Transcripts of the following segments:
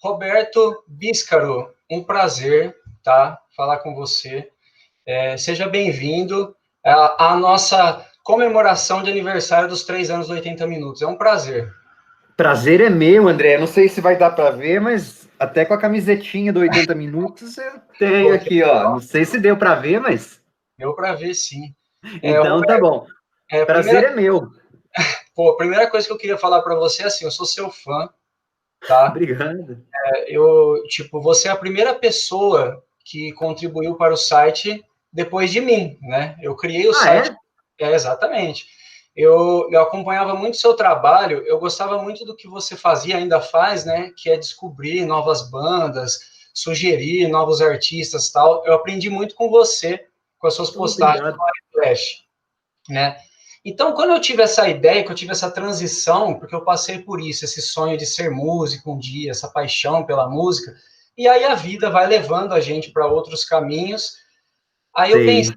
Roberto Bíscaro, um prazer, tá? Falar com você. Seja bem-vindo à nossa comemoração de aniversário dos 3 anos do 80 Minutos. É um prazer. Prazer é meu, André. Não sei se vai dar para ver, mas até com a camisetinha do 80 Minutos eu tenho Pô, aqui, ó. Não sei se deu para ver, mas deu para ver, sim. então tá Roberto, bom. Prazer primeira, é meu. a primeira coisa que eu queria falar para você é assim, eu sou seu fã, tá? Obrigado. Você é a primeira pessoa que contribuiu para o site depois de mim, né? Eu criei o Ah, site, é? exatamente. Eu acompanhava muito o seu trabalho, eu gostava muito do que você fazia, ainda faz, né? Que é descobrir novas bandas, sugerir novos artistas, tal. Eu aprendi muito com você, com as suas postagens Obrigado. no Flash, né? Então, quando eu tive essa ideia, que eu tive essa transição, porque eu passei por isso, esse sonho de ser músico um dia, essa paixão pela música, e aí a vida vai levando a gente para outros caminhos. Aí eu pensei,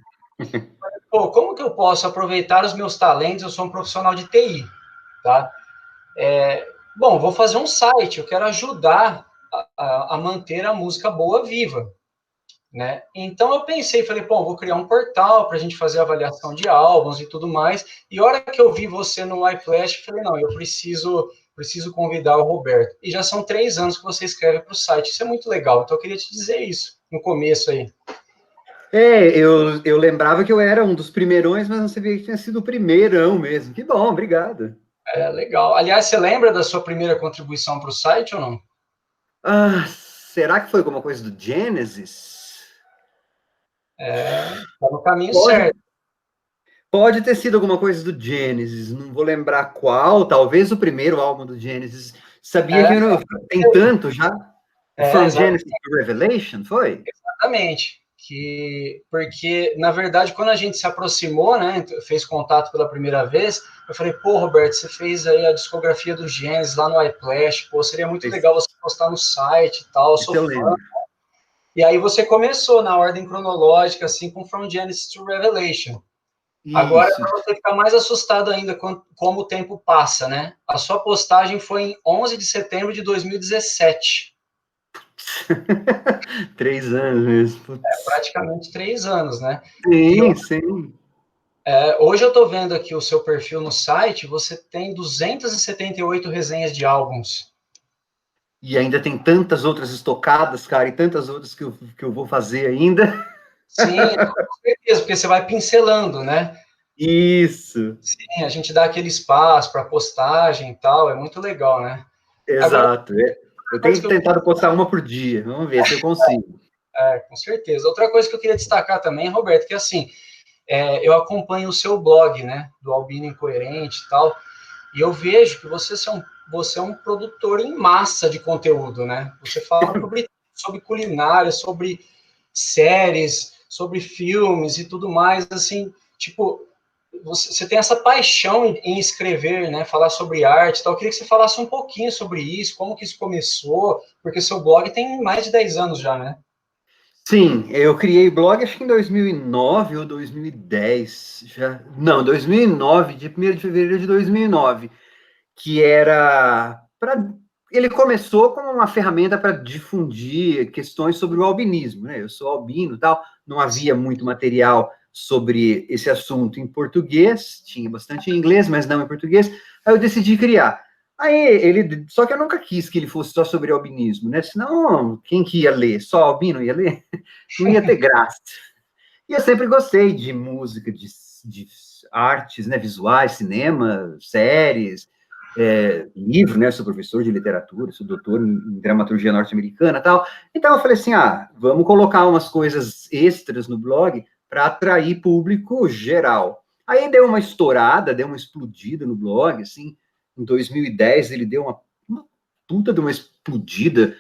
Sei. pô, como que eu posso aproveitar os meus talentos? Eu sou um profissional de TI, tá? Bom, vou fazer um site, eu quero ajudar a manter a música boa viva, né? Então eu pensei, falei, bom, vou criar um portal para a gente fazer avaliação de álbuns e tudo mais. E a hora que eu vi você no iFlash, falei, não, eu preciso convidar o Roberto. E já são 3 anos que você escreve para o site. Isso é muito legal. Então eu queria te dizer isso no começo aí. Eu lembrava que eu era um dos primeirões, mas não sabia que tinha sido o primeirão mesmo. Que bom, obrigado. É legal. Aliás, você lembra da sua primeira contribuição para o site ou não? Ah, será que foi alguma coisa do Genesis? Tá no caminho Pode, certo. pode ter sido alguma coisa do Genesis, não vou lembrar qual, talvez o primeiro álbum do Genesis. Sabia É, que tem tanto já? From exatamente. Genesis to Revelation, foi? Exatamente. Porque, na verdade, quando a gente se aproximou, né, fez contato pela primeira vez, eu falei, pô, Roberto, você fez aí a discografia do Genesis lá no iPlash, pô, seria muito Isso, legal você postar no site e tal, eu isso sou eu fã. lembro. E aí você começou na ordem cronológica, assim, com From Genesis to Revelation. Agora, Isso. para você ficar mais assustado ainda com como o tempo passa, né? A sua postagem foi em 11 de setembro de 2017. 3 anos mesmo. Putz. Praticamente 3 anos, né? E Sim, sim. hoje eu estou vendo aqui o seu perfil no site, você tem 278 resenhas de álbuns. E ainda tem tantas outras estocadas, cara, e tantas outras que eu vou fazer ainda. Sim, com certeza, porque você vai pincelando, né? Isso, Sim, a gente dá aquele espaço para postagem e tal, é muito legal, né? Agora, exato. Eu coisa tenho que eu, tentado postar uma por dia. Vamos ver se eu consigo. com certeza. Outra coisa que eu queria destacar também, Roberto, que assim, eu acompanho o seu blog, né, do Albino Incoerente e tal, e eu vejo que você é um produtor em massa de conteúdo, né? Você fala sobre culinária, sobre séries, sobre filmes e tudo mais, assim, tipo, você tem essa paixão em escrever, né? Falar sobre arte e tal. Eu queria que você falasse um pouquinho sobre isso, como que isso começou, porque seu blog tem mais de 10 anos já, né? Sim, eu criei blog acho que em 2009 ou 2010, já, não, 2009, de 1º de fevereiro de 2009, que era para ele começou como uma ferramenta para difundir questões sobre o albinismo, né? Eu sou albino, e tal, não havia muito material sobre esse assunto em português, tinha bastante em inglês, mas não em português. Aí eu decidi criar. Só que eu nunca quis que ele fosse só sobre albinismo, né? Senão, quem que ia ler? Só albino ia ler? Não ia ter graça. E eu sempre gostei de música, de artes, né? Visuais, cinema, séries, livro, né? Eu sou professor de literatura, sou doutor em dramaturgia norte-americana e tal. Então eu falei assim, vamos colocar umas coisas extras no blog para atrair público geral. Aí deu uma estourada, deu uma explodida no blog, assim, em 2010 ele deu uma puta de uma explodida.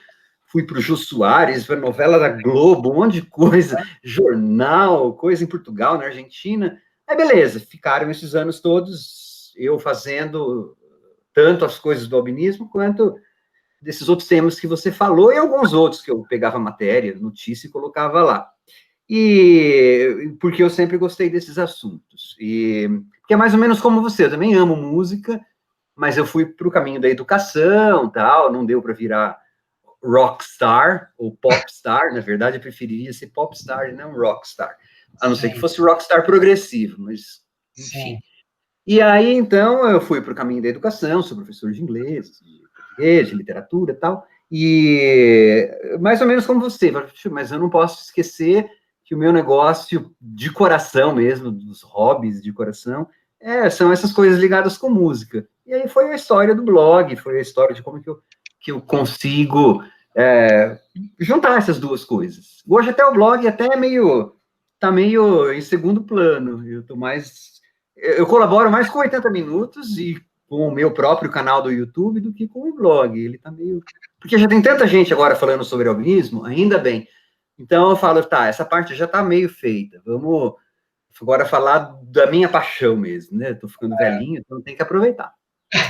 Fui para o Jô Soares, para novela da Globo, um monte de coisa, jornal, coisa em Portugal, na Argentina. Aí beleza, ficaram esses anos todos eu fazendo tanto as coisas do albinismo quanto desses outros temas que você falou e alguns outros que eu pegava matéria, notícia e colocava lá. E porque eu sempre gostei desses assuntos. E que é mais ou menos como você, eu também amo música, mas eu fui para o caminho da educação, tal, não deu para virar rockstar, ou popstar, na verdade eu preferiria ser popstar e não rockstar, a não ser que Sim, fosse rockstar progressivo, mas, enfim. sim. E aí, então, eu fui para o caminho da educação, sou professor de inglês, de português, de literatura e tal, e mais ou menos como você, mas eu não posso esquecer que o meu negócio de coração mesmo, dos hobbies de coração, são essas coisas ligadas com música. E aí foi a história do blog, foi a história de como que eu consigo juntar essas duas coisas. Hoje até o blog até tá meio em segundo plano, eu colaboro mais com 80 minutos e com o meu próprio canal do YouTube do que com o blog. Ele tá meio... Porque já tem tanta gente agora falando sobre albinismo, ainda bem. Então eu falo, tá, essa parte já tá meio feita. Vamos agora falar da minha paixão mesmo, né? Tô ficando velhinho, então tem que aproveitar.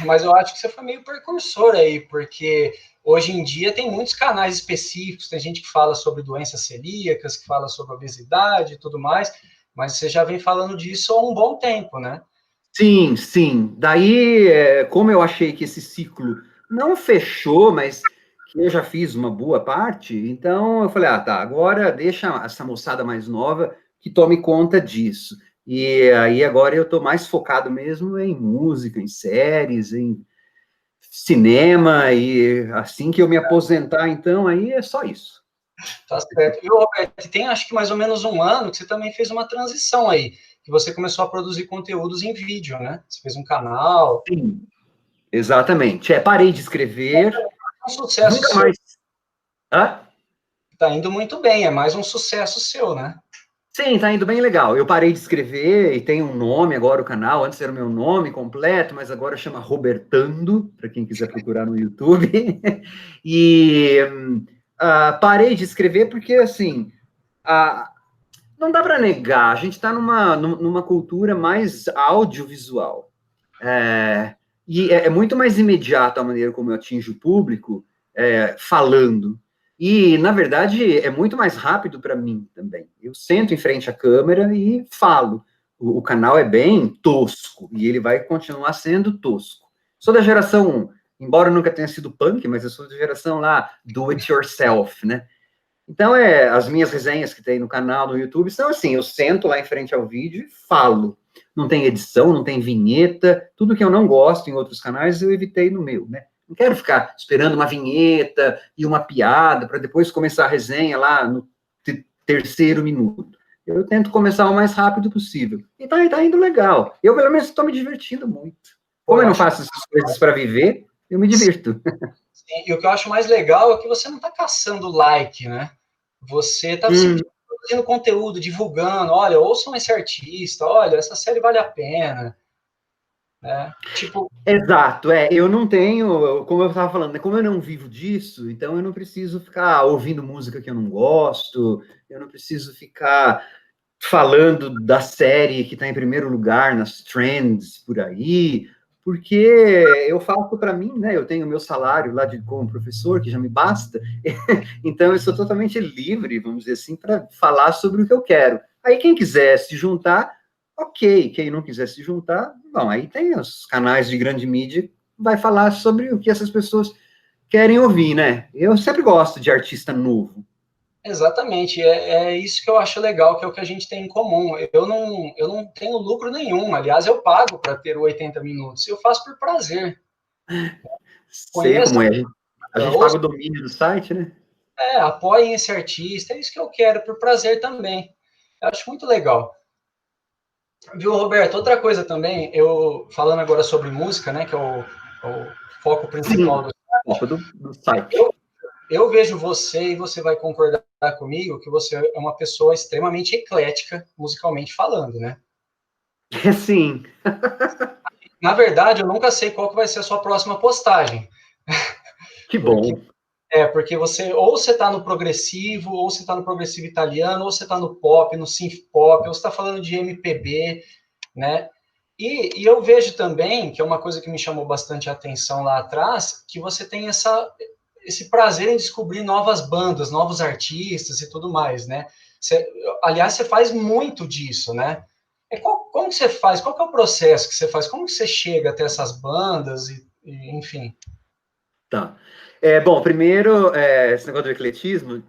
Mas eu acho que você foi meio precursor aí, porque hoje em dia tem muitos canais específicos, tem gente que fala sobre doenças celíacas, que fala sobre obesidade e tudo mais, mas você já vem falando disso há um bom tempo, né? Sim, sim. Daí, como eu achei que esse ciclo não fechou, mas que eu já fiz uma boa parte, então eu falei, tá, agora deixa essa moçada mais nova que tome conta disso. E aí agora eu estou mais focado mesmo em música, em séries, em cinema, e assim que eu me aposentar, então, aí é só isso. Tá certo. E, Roberto, tem acho que mais ou menos um ano que você também fez uma transição aí, que você começou a produzir conteúdos em vídeo, né? Você fez um canal. Sim, exatamente. Parei de escrever, É um sucesso nunca seu. mais. Hã? Tá indo muito bem, é mais um sucesso seu, né? Sim, tá indo bem legal. Eu parei de escrever e tem um nome agora o canal. Antes era o meu nome completo, mas agora chama Robertando, para quem quiser procurar no YouTube. E parei de escrever porque, assim, ah, não dá para negar, a gente está numa cultura mais audiovisual. E é muito mais imediato a maneira como eu atinjo o público falando. E, na verdade, é muito mais rápido para mim também. Eu sento em frente à câmera e falo. O canal é bem tosco e ele vai continuar sendo tosco. Sou da geração, embora eu nunca tenha sido punk, mas eu sou da geração lá, do it yourself, né? Então, as minhas resenhas que tem no canal, no YouTube, são assim, eu sento lá em frente ao vídeo e falo. Não tem edição, não tem vinheta, tudo que eu não gosto em outros canais, eu evitei no meu, né? Não quero ficar esperando uma vinheta e uma piada para depois começar a resenha lá no terceiro minuto. Eu tento começar o mais rápido possível. E tá indo legal. Eu, pelo menos, estou me divertindo muito. Pô, Como eu eu não acho. faço essas coisas para viver, eu me divirto. E o que eu acho mais legal é que você não está caçando like, né? Você está Hum. simplesmente produzindo conteúdo, divulgando, olha, ouçam esse artista, olha, essa série vale a pena, né? Tipo, Exato, eu não tenho, como eu estava falando, né, como eu não vivo disso, então eu não preciso ficar ouvindo música que eu não gosto, eu não preciso ficar falando da série que está em primeiro lugar nas trends por aí, porque eu faço para mim, né? Eu tenho meu salário lá como professor, que já me basta, então eu sou totalmente livre, vamos dizer assim, para falar sobre o que eu quero. Aí quem quiser se juntar, ok. Quem não quiser se juntar, bom, aí tem os canais de grande mídia, vai falar sobre o que essas pessoas querem ouvir, né? Eu sempre gosto de artista novo. exatamente, é isso que eu acho legal, que é o que a gente tem em comum. Eu não tenho lucro nenhum, aliás, eu pago para ter o 80 minutos, eu faço por prazer. Sei Conheça, como é. A gente paga o domínio do site, né? apoiem esse artista, é isso que eu quero, por prazer também. Eu acho muito legal. Viu, Roberto? Outra coisa também, eu falando agora sobre música, né, que é o foco principal Sim, do foco do site. eu, eu vejo você e você vai concordar comigo que você é uma pessoa extremamente eclética musicalmente falando, né? Sim, Na verdade, eu nunca sei qual que vai ser a sua próxima postagem, que porque bom. porque você está no progressivo, ou você está no progressivo italiano, ou você está no pop, no synth pop, ou você está falando de MPB, né? E eu vejo também, que é uma coisa que me chamou bastante a atenção lá atrás, que você tem esse prazer em descobrir novas bandas, novos artistas e tudo mais, né? Aliás, você faz muito disso, né? Como que você faz? Qual que é o processo que você faz? Como que você chega até essas bandas enfim? Tá. Bom, primeiro, esse negócio do ecletismo,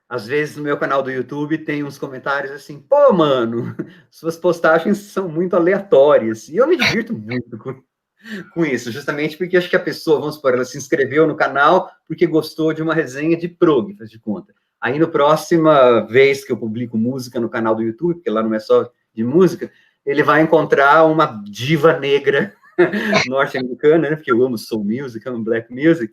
às vezes no meu canal do YouTube tem uns comentários assim, pô, mano, suas postagens são muito aleatórias. E eu me divirto muito com isso, justamente porque acho que a pessoa, vamos supor, ela se inscreveu no canal porque gostou de uma resenha de prog, faz de conta. Aí, no próxima vez que eu publico música no canal do YouTube, porque lá não é só de música, ele vai encontrar uma diva negra norte-americana, né? Porque eu amo soul music, amo black music.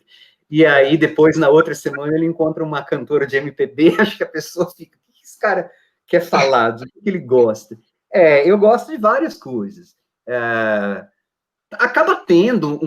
E aí, depois, na outra semana, ele encontra uma cantora de MPB, acho que a pessoa fica, o que esse cara quer falar? Do que ele gosta? Eu gosto de várias coisas. Acaba tendo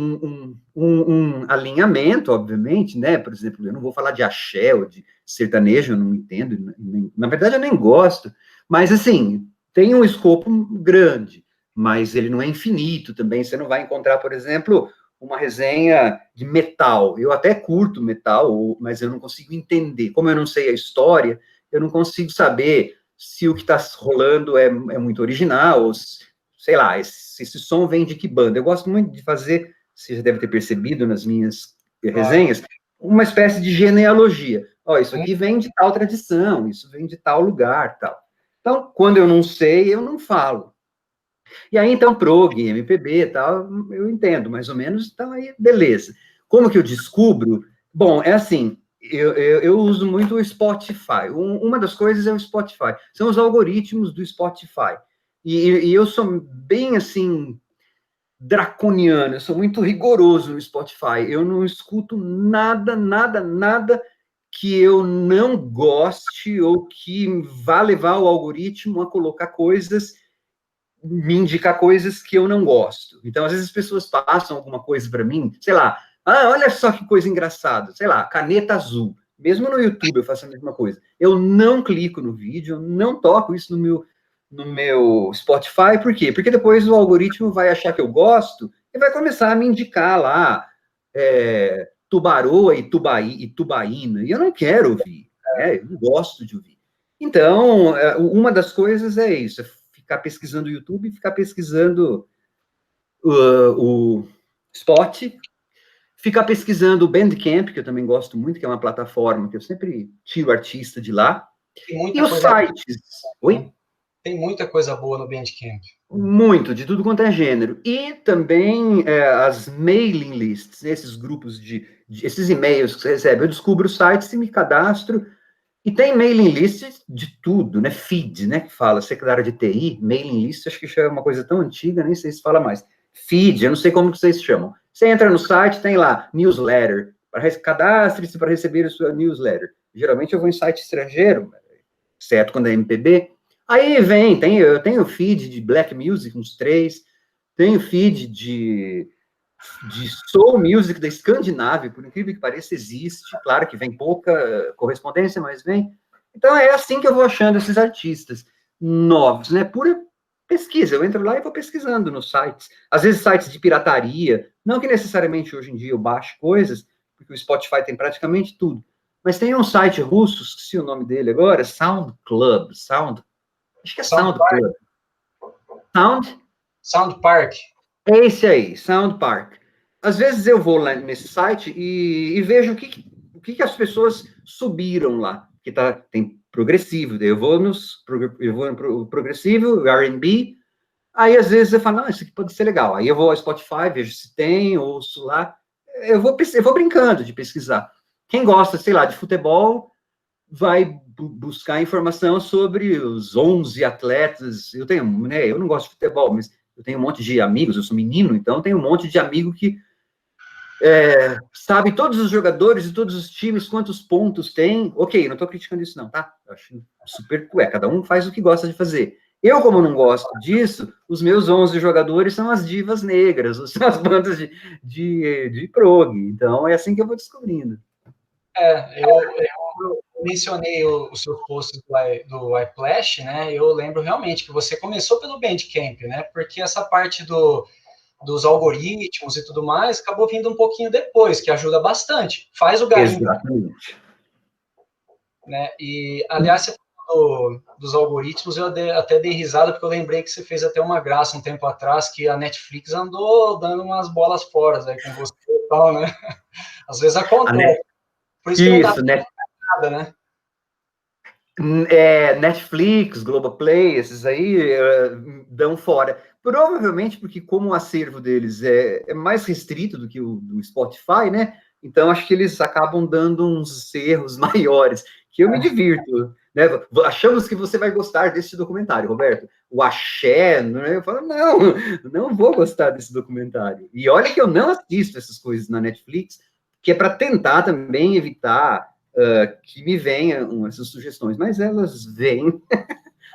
um alinhamento, obviamente, né? Por exemplo, eu não vou falar de axé ou de sertanejo, eu não entendo, na verdade eu nem gosto, mas assim, tem um escopo grande, mas ele não é infinito também. Você não vai encontrar, por exemplo, uma resenha de metal. Eu até curto metal, mas eu não consigo entender. Como eu não sei a história, eu não consigo saber se o que está rolando é muito original, ou sei lá, esse som vem de que banda. Eu gosto muito de fazer, você já deve ter percebido nas minhas resenhas, uma espécie de genealogia. Ó, isso aqui vem de tal tradição, isso vem de tal lugar, tal. Então, quando eu não sei, eu não falo. E aí, então, prog, MPB e tal, eu entendo, mais ou menos, então aí, beleza. Como que eu descubro? Bom, é assim, eu uso muito o Spotify. Uma das coisas é o Spotify. São os algoritmos do Spotify. E eu sou bem, assim, draconiano, eu sou muito rigoroso no Spotify. Eu não escuto nada, nada, nada que eu não goste ou que vá levar o algoritmo a colocar coisas, me indicar coisas que eu não gosto. Então, às vezes as pessoas passam alguma coisa para mim, sei lá, olha só que coisa engraçada, sei lá, caneta azul. Mesmo no YouTube eu faço a mesma coisa. Eu não clico no vídeo, eu não toco isso no meu Spotify, por quê? Porque depois o algoritmo vai achar que eu gosto e vai começar a me indicar lá tubaroa e tubaína, e eu não quero ouvir, eu não gosto de ouvir. Então, uma das coisas é isso, ficar pesquisando o YouTube, ficar pesquisando o Spot, ficar pesquisando o Bandcamp, que eu também gosto muito, que é uma plataforma que eu sempre tiro artista de lá, e os sites. Oi? Tem muita coisa boa no Bandcamp. Muito, de tudo quanto é gênero. E também as mailing lists, esses grupos esses e-mails que você recebe. Eu descubro sites e me cadastro. E tem mailing list de tudo, né? Feed, né? Que fala, secretária de TI, mailing list, acho que já é uma coisa tão antiga, nem sei se fala mais. Feed, eu não sei como que vocês chamam. Você entra no site, tem lá, newsletter, cadastre-se para receber a sua newsletter. Geralmente eu vou em site estrangeiro, exceto quando é MPB. Aí eu tenho feed de black music, uns 3, tenho feed de soul music da Escandinávia, por incrível que pareça, existe. Claro que vem pouca correspondência, mas vem. Então é assim que eu vou achando esses artistas novos, né? Pura pesquisa. Eu entro lá e vou pesquisando nos sites. Às vezes sites de pirataria, não que necessariamente hoje em dia eu baixe coisas, porque o Spotify tem praticamente tudo. Mas tem um site russo, esqueci o nome dele agora, Sound Club, acho que é Sound Club. Sound Park. É esse aí, Sound Park. Às vezes eu vou lá nesse site e vejo o que as pessoas subiram lá, que tem progressivo, eu vou no progressivo, R&B, aí às vezes eu falo, não, isso aqui pode ser legal. Aí eu vou ao Spotify, vejo se tem, ouço lá, eu vou brincando de pesquisar. Quem gosta, sei lá, de futebol, vai buscar informação sobre os 11 atletas. Eu não gosto de futebol, mas eu tenho um monte de amigos, eu sou menino, então eu tenho um monte de amigo que sabe todos os jogadores e todos os times, quantos pontos tem. Ok, não estou criticando isso não, tá? Eu acho super, cada um faz o que gosta de fazer. Eu, como não gosto disso, os meus 11 jogadores são as divas negras, são as bandas de prog. Então, é assim que eu vou descobrindo. Eu mencionei os seus posts do iPlash, né? Eu lembro realmente que você começou pelo Bandcamp, né? Porque essa parte dos algoritmos e tudo mais acabou vindo um pouquinho depois, que ajuda bastante. Faz o garimpo. Exatamente. Né? E, aliás, você falou dos algoritmos, eu até dei risada, porque eu lembrei que você fez até uma graça um tempo atrás, que a Netflix andou dando umas bolas fora aí com você e tal, né? Às vezes acontece. Por isso que não dá Isso, né? nada, né? Netflix, Globoplay, esses aí dão fora. Provavelmente porque como o acervo deles é mais restrito do que o do Spotify, né? Então acho que eles acabam dando uns erros maiores, que eu me divirto. Né? Achamos que você vai gostar desse documentário, Roberto. O axé, né? Eu falo, não vou gostar desse documentário. E olha que eu não assisto essas coisas na Netflix, que é para tentar também evitar que me venham essas sugestões, mas elas vêm.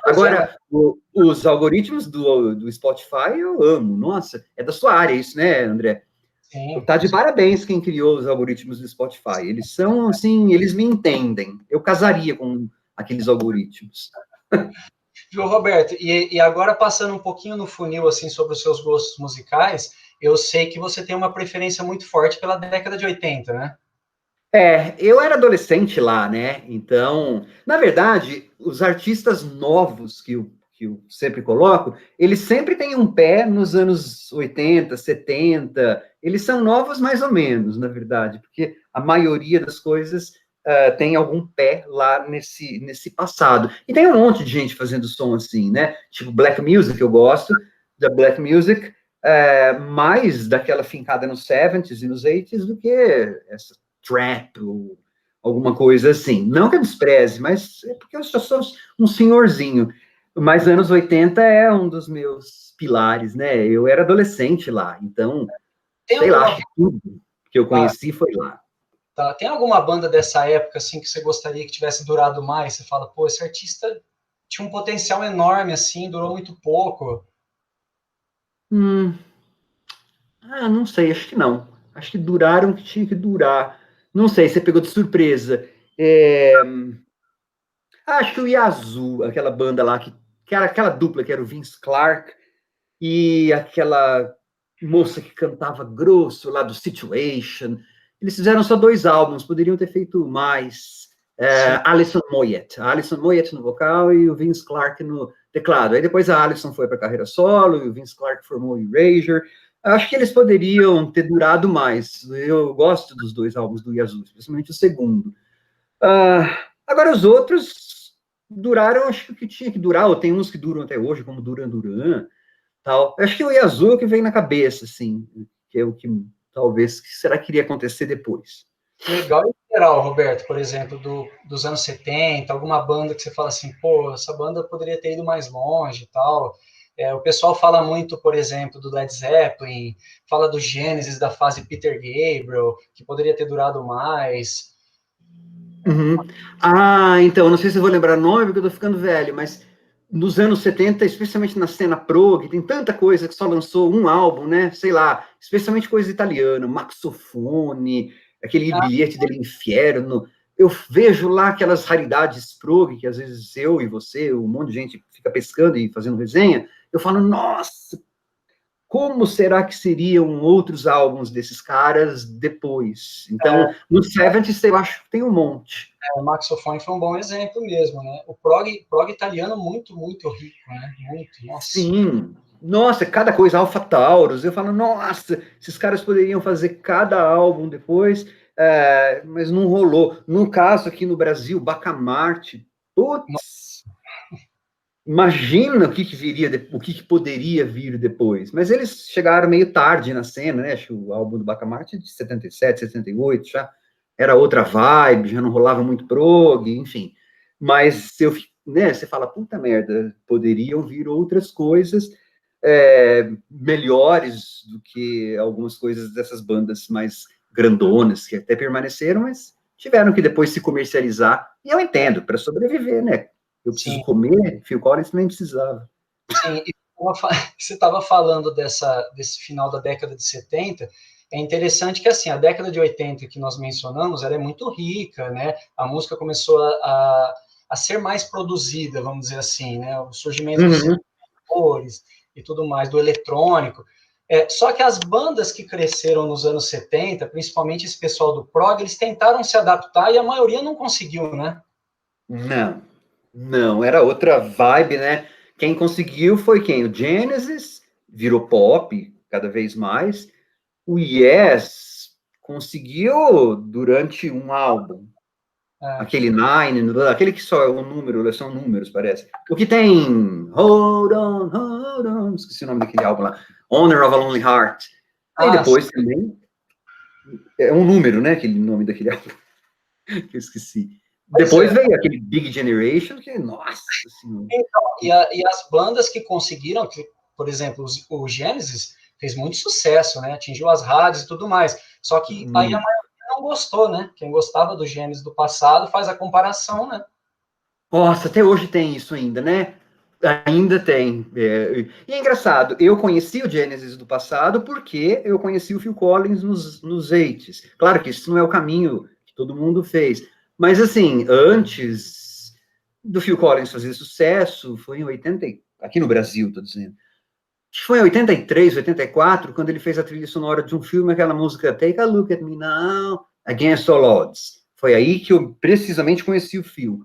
Agora, os algoritmos do Spotify eu amo. Nossa, é da sua área isso, né, André? Sim. Tá de parabéns quem criou os algoritmos do Spotify. Eles são, assim, eles me entendem. Eu casaria com aqueles algoritmos. Viu, Roberto? E agora passando um pouquinho no funil, assim, sobre os seus gostos musicais, eu sei que você tem uma preferência muito forte pela década de 80, né? Eu era adolescente lá, né? Então, na verdade, os artistas novos que eu sempre coloco, eles sempre têm um pé nos anos 80, 70. Eles são novos mais ou menos, na verdade, porque a maioria das coisas tem algum pé lá nesse passado. E tem um monte de gente fazendo som assim, né? Tipo Black Music, eu gosto da Black Music, mais daquela fincada nos 70s e nos 80s do que essa trap ou alguma coisa assim. Não que eu despreze, mas é porque eu só sou um senhorzinho. Mas anos 80 é um dos meus pilares, né? Eu era adolescente lá, então, Tem sei lá, alguma, acho que tudo que eu conheci foi lá. tá, tem alguma banda dessa época, assim, que você gostaria que tivesse durado mais? Você fala, pô, esse artista tinha um potencial enorme, assim, durou muito pouco. Hum, não sei, acho que não. Acho que duraram o que tinha que durar. Não sei, você pegou de surpresa. Acho que o Yazoo, aquela banda lá, que era aquela dupla que era o Vince Clarke e aquela moça que cantava grosso lá do Situation. Eles fizeram só 2 álbuns, poderiam ter feito mais. Sim. Alison Moyet. A Alison Moyet no vocal e o Vince Clarke no teclado. Aí depois a Alison foi para a carreira solo e o Vince Clarke formou o Erasure. Acho que eles poderiam ter durado mais. Eu gosto dos 2 álbuns do Yazoo, especialmente o segundo. Agora os outros duraram, acho que tinha que durar, ou tem uns que duram até hoje, como Duran Duran, tal. Acho que o Yazoo que vem na cabeça, assim, que é o que talvez será que iria acontecer depois. Legal em geral, Roberto, por exemplo, dos anos 70, alguma banda que você fala assim, pô, essa banda poderia ter ido mais longe e tal. O pessoal fala muito, por exemplo, do Led Zeppelin, fala do Genesis da fase Peter Gabriel, que poderia ter durado mais. Uhum. Então, não sei se eu vou lembrar o nome, porque eu tô ficando velho, mas nos anos 70, especialmente na cena prog, tem tanta coisa que só lançou um álbum, né? Sei lá, especialmente coisa italiana, Maxofone, aquele Ah, Bilhete del Inferno. Eu vejo lá aquelas raridades prog, que às vezes eu e você, um monte de gente fica pescando e fazendo resenha. Eu falo, nossa, como será que seriam outros álbuns desses caras depois? Então, no 70s eu acho que tem um monte. o Maxofone foi um bom exemplo mesmo, né? O prog italiano muito, muito rico, né? Muito, nossa. Sim, nossa, cada coisa, Alpha Taurus, eu falo, nossa, esses caras poderiam fazer cada álbum depois, mas não rolou. No caso aqui no Brasil, Bacamarte, putz, imagina o que viria, o que poderia vir depois. Mas eles chegaram meio tarde na cena, né? Acho que o álbum do Bacamarte é de 77, 78, já era outra vibe, já não rolava muito prog, enfim. Mas né, você fala, puta merda, poderiam vir outras coisas melhores do que algumas coisas dessas bandas mais grandonas, que até permaneceram, mas tiveram que depois se comercializar. E eu entendo, para sobreviver, né? Eu preciso Sim, comer, Phil Collins nem precisava. sim. E você estava falando desse final da década de 70. É interessante que, assim, a década de 80 que nós mencionamos, ela é muito rica, né? A música começou a ser mais produzida, vamos dizer assim, né? O surgimento dos Uhum. cores e tudo mais, do eletrônico. Só que as bandas que cresceram nos anos 70, principalmente esse pessoal do prog, eles tentaram se adaptar e a maioria não conseguiu, né? Não, era outra vibe, né? Quem conseguiu foi quem? O Genesis, virou pop cada vez mais. O Yes conseguiu durante um álbum. Aquele Nine, aquele que só é um número, são números, parece. O que tem Hold On, esqueci o nome daquele álbum lá, Honor of a Lonely Heart. Aí depois também, é um número, né, aquele nome daquele álbum, que eu esqueci. Depois veio aquele Big Generation, que, nossa senhora. Então, e as bandas que conseguiram, que, por exemplo, o Genesis fez muito sucesso, né, atingiu as rádios e tudo mais, só que aí a maioria não gostou, né? Quem gostava do Genesis do passado faz a comparação, né? Nossa, até hoje tem isso ainda, né? Ainda tem. E é engraçado, eu conheci o Genesis do passado porque eu conheci o Phil Collins nos 80s. Claro que isso não é o caminho que todo mundo fez. Mas, assim, antes do Phil Collins fazer sucesso, foi em 80, aqui no Brasil, tô dizendo. Acho que foi em 83, 84, quando ele fez a trilha sonora de um filme, aquela música Take a Look at Me Now, Against All Odds. Foi aí que eu precisamente conheci o Phil.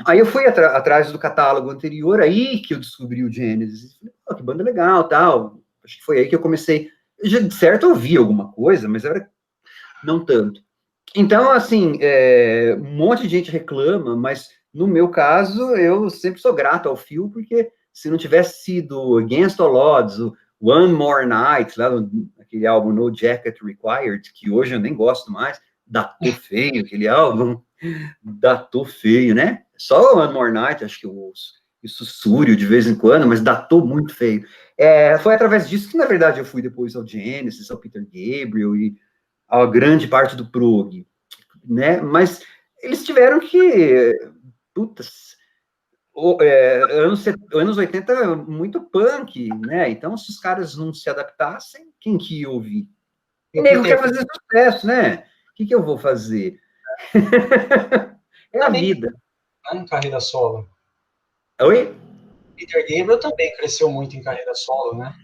Aí eu fui atrás do catálogo anterior, aí que eu descobri o Genesis. Falei, oh, que banda legal, tal. Acho que foi aí que eu comecei. Já, de certo, eu ouvi alguma coisa, mas era não tanto. Então, assim, um monte de gente reclama, mas no meu caso, eu sempre sou grato ao Phil, porque se não tivesse sido Against All Odds, o One More Night, lá aquele álbum No Jacket Required, que hoje eu nem gosto mais, datou feio aquele álbum, datou feio, né? Só o One More Night, acho que eu ouço e Sussúrio de vez em quando, mas datou muito feio. Foi através disso que, na verdade, eu fui depois ao Genesis, ao Peter Gabriel e a grande parte do prog, né? Mas eles tiveram que, putas, anos 80 muito punk, né? Então, se os caras não se adaptassem, quem que ia ouvir? E nego quer fazer sucesso, né? O que eu vou fazer? É a vida. Em carreira solo. Oi? Peter Gabriel também cresceu muito em carreira solo, né?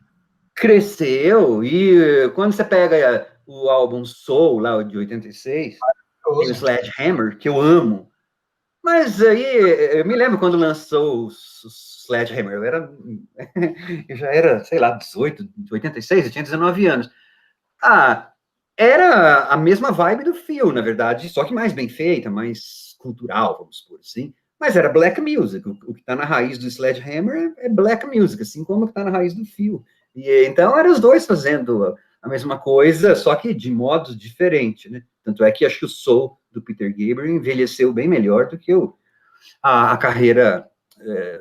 Cresceu, e quando você pega o álbum Soul, lá de 86, tem o Sledgehammer, que eu amo. Mas aí, eu me lembro quando lançou o Sledgehammer, eu já era, sei lá, 18, 86, eu tinha 19 anos. Era a mesma vibe do Phil, na verdade, só que mais bem feita, mais cultural, vamos por assim. Mas era black music, o que está na raiz do Sledgehammer é black music, assim como o que está na raiz do Phil. E então eram os dois fazendo a mesma coisa, só que de modo diferente, né? Tanto é que acho que o Soul do Peter Gabriel envelheceu bem melhor do que a carreira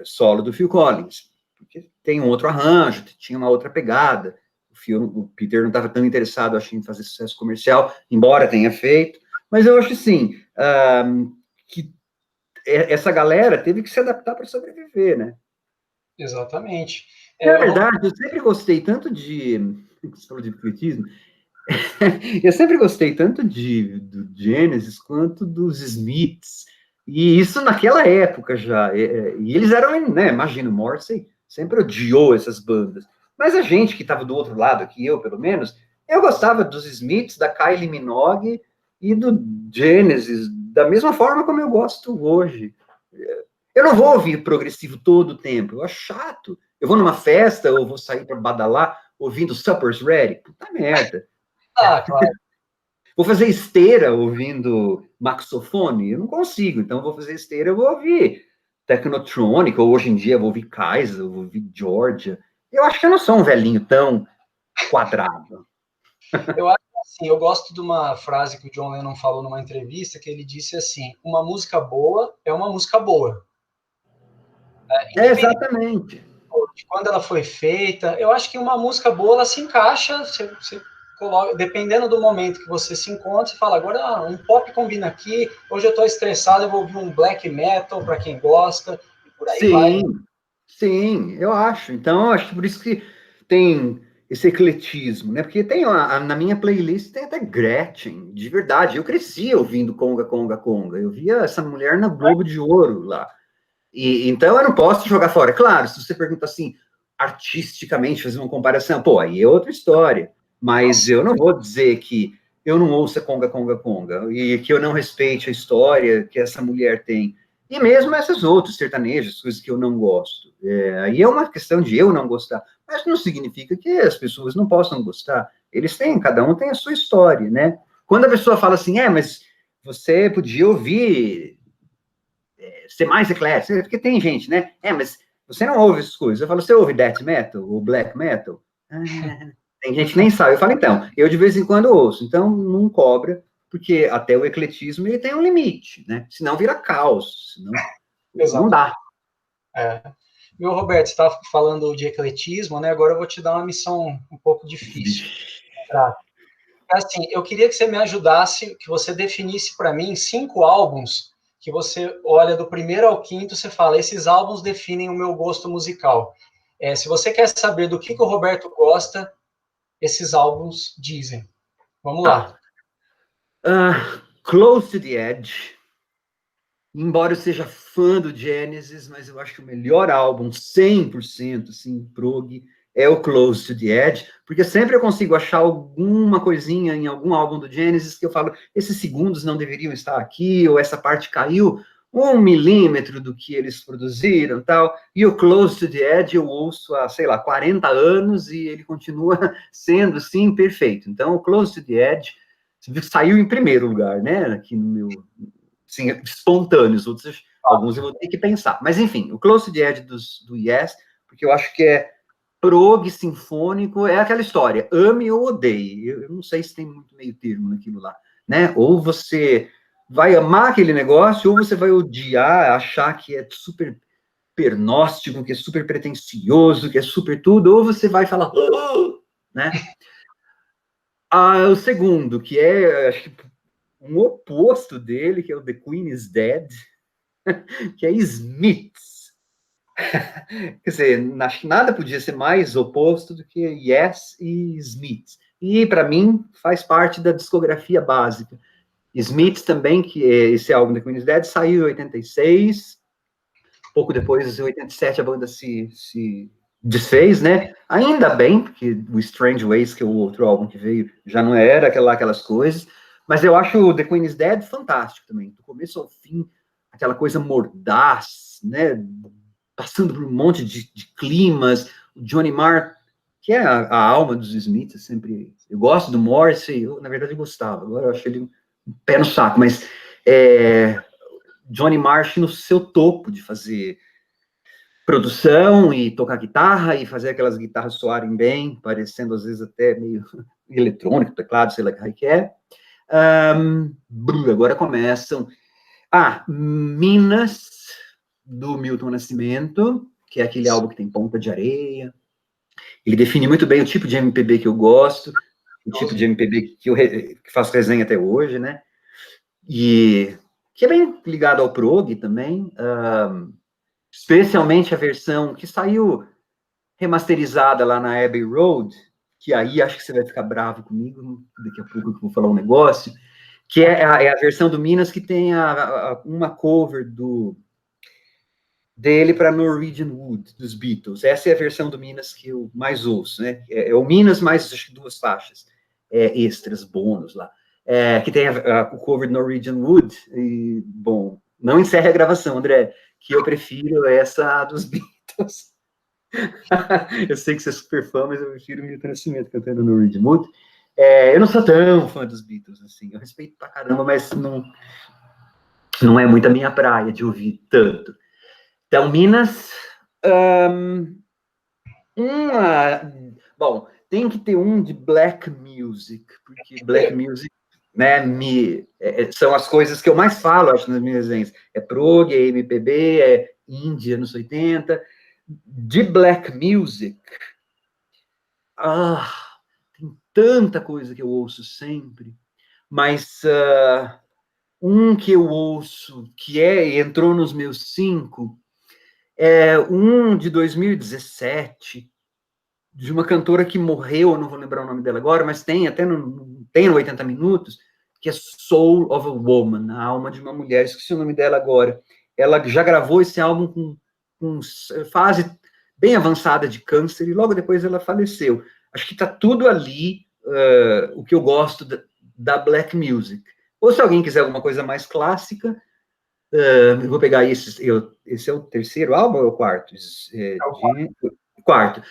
solo do Phil Collins, porque tem um outro arranjo, tinha uma outra pegada. O Peter não estava tão interessado, acho, em fazer sucesso comercial, embora tenha feito, mas eu acho, assim, que essa galera teve que se adaptar para sobreviver, né? Exatamente. Na verdade, eu sempre gostei tanto de... Você falou de bicicletismo? Eu sempre gostei tanto do Genesis quanto dos Smiths, e isso naquela época já. E eles eram, né, imagina, o Morrissey sempre odiou essas bandas. Mas a gente que estava do outro lado, aqui eu pelo menos, eu gostava dos Smiths, da Kylie Minogue e do Genesis, da mesma forma como eu gosto hoje. Eu não vou ouvir progressivo todo o tempo, eu acho chato. Eu vou numa festa ou vou sair para badalar ouvindo Supper's Ready, puta merda. Claro. Vou fazer esteira ouvindo maxofone? Eu não consigo, então vou fazer esteira, eu vou ouvir Technotronic, ou hoje em dia vou ouvir Kaiser, vou ouvir Georgia. Eu acho que eu não sou um velhinho tão quadrado. Eu acho assim, eu gosto de uma frase que o John Lennon falou numa entrevista, que ele disse assim, uma música boa é uma música boa. Exatamente. De quando ela foi feita, eu acho que uma música boa, ela se encaixa, você coloca, dependendo do momento que você se encontra, você fala, agora um pop combina aqui, hoje eu estou estressado, eu vou ouvir um black metal, para quem gosta, e por aí vai. Sim, eu acho. Então, eu acho que por isso que tem esse ecletismo, né? Porque tem na minha playlist tem até Gretchen, de verdade. Eu cresci ouvindo Conga, Conga, Conga. Eu via essa mulher na Globo de Ouro lá. E então eu não posso jogar fora. Claro, se você pergunta assim, artisticamente, fazer uma comparação, pô, aí é outra história. Mas eu não vou dizer que eu não ouço Conga, Conga, Conga, e que eu não respeite a história que essa mulher tem. E mesmo essas outras sertanejos, coisas que eu não gosto. Aí é uma questão de eu não gostar. Mas não significa que as pessoas não possam gostar. Cada um tem a sua história, né? Quando a pessoa fala assim, mas você podia ouvir ser mais eclético, porque tem gente, né? Mas você não ouve essas coisas. Eu falo, você ouve death metal ou black metal? Tem gente que nem sabe. Eu falo, então, eu de vez em quando ouço, então não cobra, porque até o ecletismo ele tem um limite, né? Senão vira caos, senão não dá. Meu Roberto, você estava falando de ecletismo, né? Agora eu vou te dar uma missão um pouco difícil. Assim, eu queria que você me ajudasse, que você definisse para mim 5 álbuns que você olha do primeiro ao quinto, você fala, esses álbuns definem o meu gosto musical. Se você quer saber do que o Roberto gosta, esses álbuns dizem. Vamos lá. Close to the Edge. Embora eu seja fã do Genesis, mas eu acho que o melhor álbum, 100%, assim, prog, é o Close to the Edge, porque sempre eu consigo achar alguma coisinha em algum álbum do Genesis que eu falo, esses segundos não deveriam estar aqui, ou essa parte caiu 1 milímetro do que eles produziram, tal, e o Close to the Edge eu ouço há, sei lá, 40 anos, e ele continua sendo, sim, perfeito. Então, o Close to the Edge saiu em primeiro lugar, né, aqui no meu... Sim, espontâneos, alguns eu vou ter que pensar. Mas, enfim, o Close to the Edge do Yes, porque eu acho que é prog sinfônico, é aquela história, ame ou odeie. Eu não sei se tem muito meio termo naquilo lá, né? Ou você vai amar aquele negócio, ou você vai odiar, achar que é super pernóstico, que é super pretencioso, que é super tudo, ou você vai falar, né? O segundo, que é, acho que um oposto dele, que é o The Queen is Dead, que é Smiths. Quer dizer, acho que nada podia ser mais oposto do que Yes e Smiths. E, para mim, faz parte da discografia básica. Smiths também, que é esse álbum The Queen is Dead, saiu em 86, pouco depois, em 87, a banda se desfez, né? Ainda bem, porque o Strange Ways, que é o outro álbum que veio, já não era aquelas coisas, mas eu acho o The Queen is Dead fantástico também, do começo ao fim, aquela coisa mordaz, né? Passando por um monte de climas, o Johnny Marr, que é a alma dos Smiths, sempre... Eu gosto do Morrissey, na verdade eu gostava, agora eu acho ele um pé no saco, mas Johnny Marr no seu topo de fazer produção e tocar guitarra e fazer aquelas guitarras soarem bem, parecendo às vezes até meio eletrônico, teclado, sei lá o que é. Agora começam. Minas, do Milton Nascimento, que é aquele álbum que tem Ponta de Areia. Ele define muito bem o tipo de MPB que eu gosto, o tipo de MPB que faço resenha até hoje, né? E que é bem ligado ao prog também, especialmente a versão que saiu remasterizada lá na Abbey Road, que aí acho que você vai ficar bravo comigo, daqui a pouco eu vou falar um negócio, que é a versão do Minas que tem uma cover dele para Norwegian Wood, dos Beatles. Essa é a versão do Minas que eu mais ouço, né? É o Minas mais, acho que 2 faixas extras, bônus lá, que tem o cover de Norwegian Wood, e, bom, não encerre a gravação, André, que eu prefiro essa dos Beatles. Eu sei que você é super fã, mas eu prefiro o Milton Nascimento cantando Norwegian Wood. Eu não sou tão fã dos Beatles, assim, eu respeito pra caramba, mas não é muito a minha praia de ouvir tanto. Então, Minas... Bom, tem que ter um de Black Music, porque Black Music, né, são as coisas que eu mais falo, acho, nas minhas resenhas. É prog, é MPB, é indie, anos 80. De Black Music, tem tanta coisa que eu ouço sempre, mas um que eu ouço, que entrou nos meus 5, é um de 2017, de uma cantora que morreu, eu não vou lembrar o nome dela agora, mas tem até no 80 Minutos, que é Soul of a Woman, a alma de uma mulher, esqueci o nome dela agora. Ela já gravou esse álbum com fase bem avançada de câncer, e logo depois ela faleceu. Acho que está tudo ali, o que eu gosto da Black Music. Ou se alguém quiser alguma coisa mais clássica, Eu vou pegar esse é o terceiro álbum ou é o quarto? Quarto.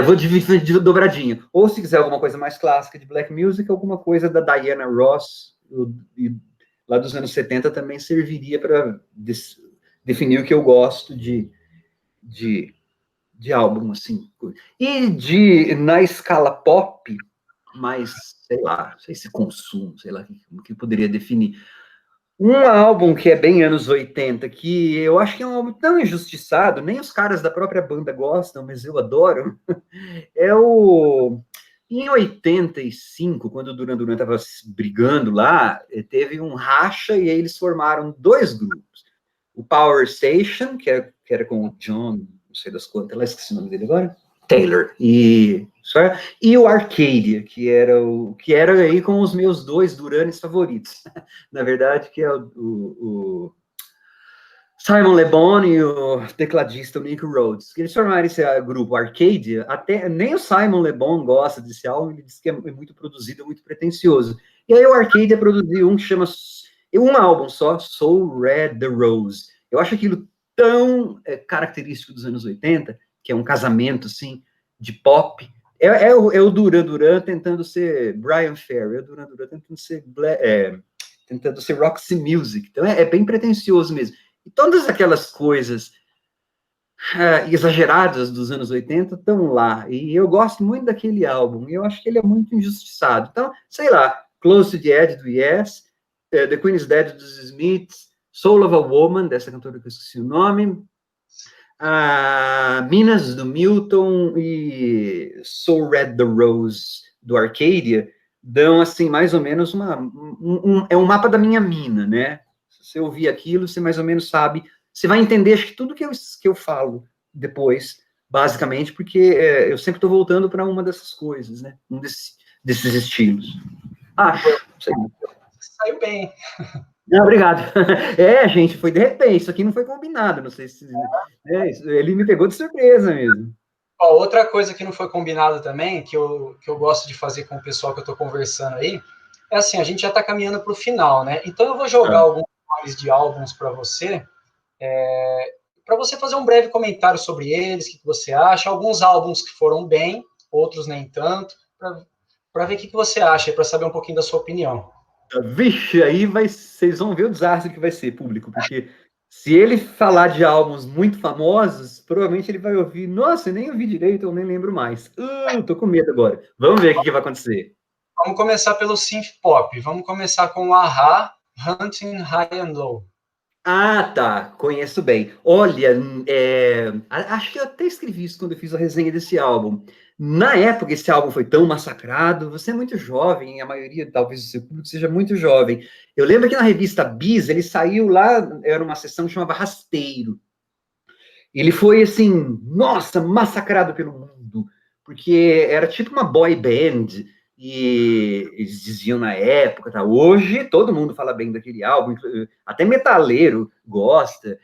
Vou dividir de dobradinha. Ou se quiser alguma coisa mais clássica de black music, alguma coisa da Diana Ross, lá dos anos 70 também serviria para definir o que eu gosto de álbum, assim. E na escala pop, mas, sei lá, não sei se consumo, sei lá, o que eu poderia definir. Um álbum que é bem anos 80, que eu acho que é um álbum tão injustiçado, nem os caras da própria banda gostam, mas eu adoro, é o... Em 85, quando o Duran Duran estava brigando lá, teve um racha e aí eles formaram dois grupos. O Power Station, que era com o John, não sei das quantas, lá esqueci o nome dele agora, Taylor, e o Arcadia, que era aí com os meus dois Duranes favoritos. Na verdade, que é o Simon Le Bon e o tecladista o Nick Rhodes. Eles formaram esse grupo Arcadia, até nem o Simon Le Bon gosta desse álbum, ele diz que é muito produzido, muito pretencioso. E aí o Arcadia produziu um que chama um álbum só, So Red the Rose. Eu acho aquilo tão característico dos anos 80, que é um casamento assim de pop. É o Duran Duran tentando ser Brian Ferry, é o Duran Duran tentando ser Roxy Music. Então é bem pretencioso mesmo. E todas aquelas coisas exageradas dos anos 80 estão lá. E eu gosto muito daquele álbum. E eu acho que ele é muito injustiçado. Então, sei lá, Close to the Edge do Yes, The Queen is Dead dos Smiths, Soul of a Woman, dessa cantora que eu esqueci o nome, Minas do Milton e So Red the Rose do Arcadia dão, assim, mais ou menos é um mapa da minha mina, né? Se você ouvir aquilo, você mais ou menos sabe, você vai entender, acho que tudo que eu falo depois, basicamente, porque eu sempre estou voltando para uma dessas coisas, né? Desses estilos. Acho, não sei. Saiu bem. Não, obrigado. Gente, foi de repente, isso aqui não foi combinado, não sei se... ele me pegou de surpresa mesmo. Ó, outra coisa que não foi combinado também, que eu gosto de fazer com o pessoal que eu estou conversando aí, é assim, a gente já está caminhando para o final, né? Então eu vou jogar alguns nomes de álbuns para você fazer um breve comentário sobre eles, o que você acha, alguns álbuns que foram bem, outros nem tanto, para ver o que você acha, para saber um pouquinho da sua opinião. Vixe, aí vocês vão ver o desastre que vai ser, público, porque se ele falar de álbuns muito famosos, provavelmente ele vai ouvir, nossa, eu nem ouvi direito, eu nem lembro mais. Tô com medo agora. Vamos ver o que vai acontecer. Vamos começar pelo synth pop. Vamos começar com o A-ha, Hunting High and Low. Tá, conheço bem. Olha, acho que eu até escrevi isso quando eu fiz a resenha desse álbum. Na época, esse álbum foi tão massacrado. Você é muito jovem, a maioria, talvez, do seu público seja muito jovem. Eu lembro que na revista Bis, ele saiu lá, era uma sessão que chamava Rasteiro. Ele foi, assim, nossa, massacrado pelo mundo, porque era tipo uma boy band, e eles diziam na época, tá? Hoje todo mundo fala bem daquele álbum, até metaleiro gosta.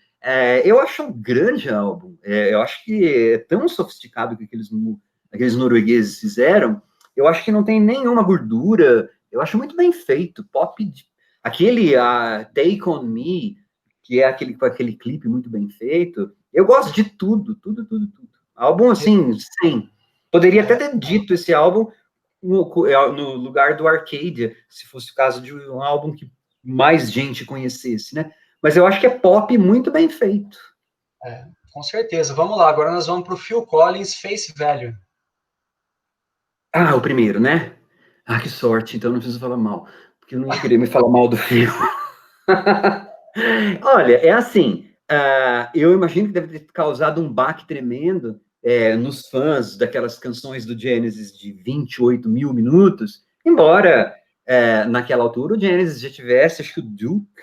Eu acho um grande álbum. Eu acho que é tão sofisticado que aqueles noruegueses fizeram. Eu acho que não tem nenhuma gordura. Eu acho muito bem feito. Aquele Take On Me, que é aquele clipe muito bem feito. Eu gosto de tudo. Álbum, assim, sim. Poderia até ter dito esse álbum no lugar do Arcadia, se fosse o caso de um álbum que mais gente conhecesse, né? Mas eu acho que é pop muito bem feito. Com certeza. Vamos lá, agora nós vamos para o Phil Collins, Face Value. O primeiro, né? Que sorte, então não preciso falar mal, porque eu não ia querer me falar mal do Phil. Olha, é assim, eu imagino que deve ter causado um baque tremendo nos fãs daquelas canções do Genesis de 28 mil minutos, embora naquela altura o Genesis já tivesse, acho que o Duke,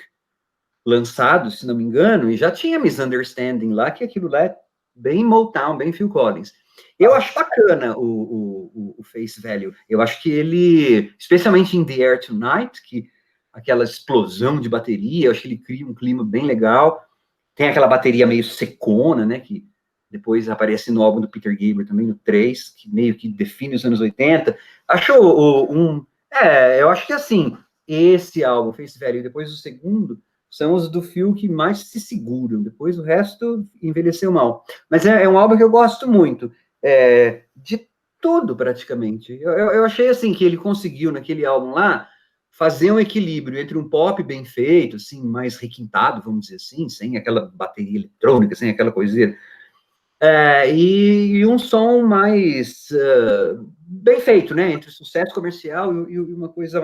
lançado, se não me engano, e já tinha Misunderstanding lá, que aquilo lá é bem Motown, bem Phil Collins. Eu acho bacana o Face Value, eu acho que ele, especialmente em The Air Tonight, que aquela explosão de bateria, eu acho que ele cria um clima bem legal. Tem aquela bateria meio secona, né, que depois aparece no álbum do Peter Gabriel também, no 3, que meio que define os anos 80. Eu acho que assim, esse álbum, Face Value, depois o segundo, são os do Phil que mais se seguram. Depois o resto envelheceu mal. Mas é um álbum que eu gosto muito. De tudo, praticamente. Eu achei, assim, que ele conseguiu, naquele álbum lá, fazer um equilíbrio entre um pop bem feito, assim, mais requintado, vamos dizer assim, sem aquela bateria eletrônica, sem aquela coisinha, e um som mais bem feito, né? Entre o sucesso comercial e uma coisa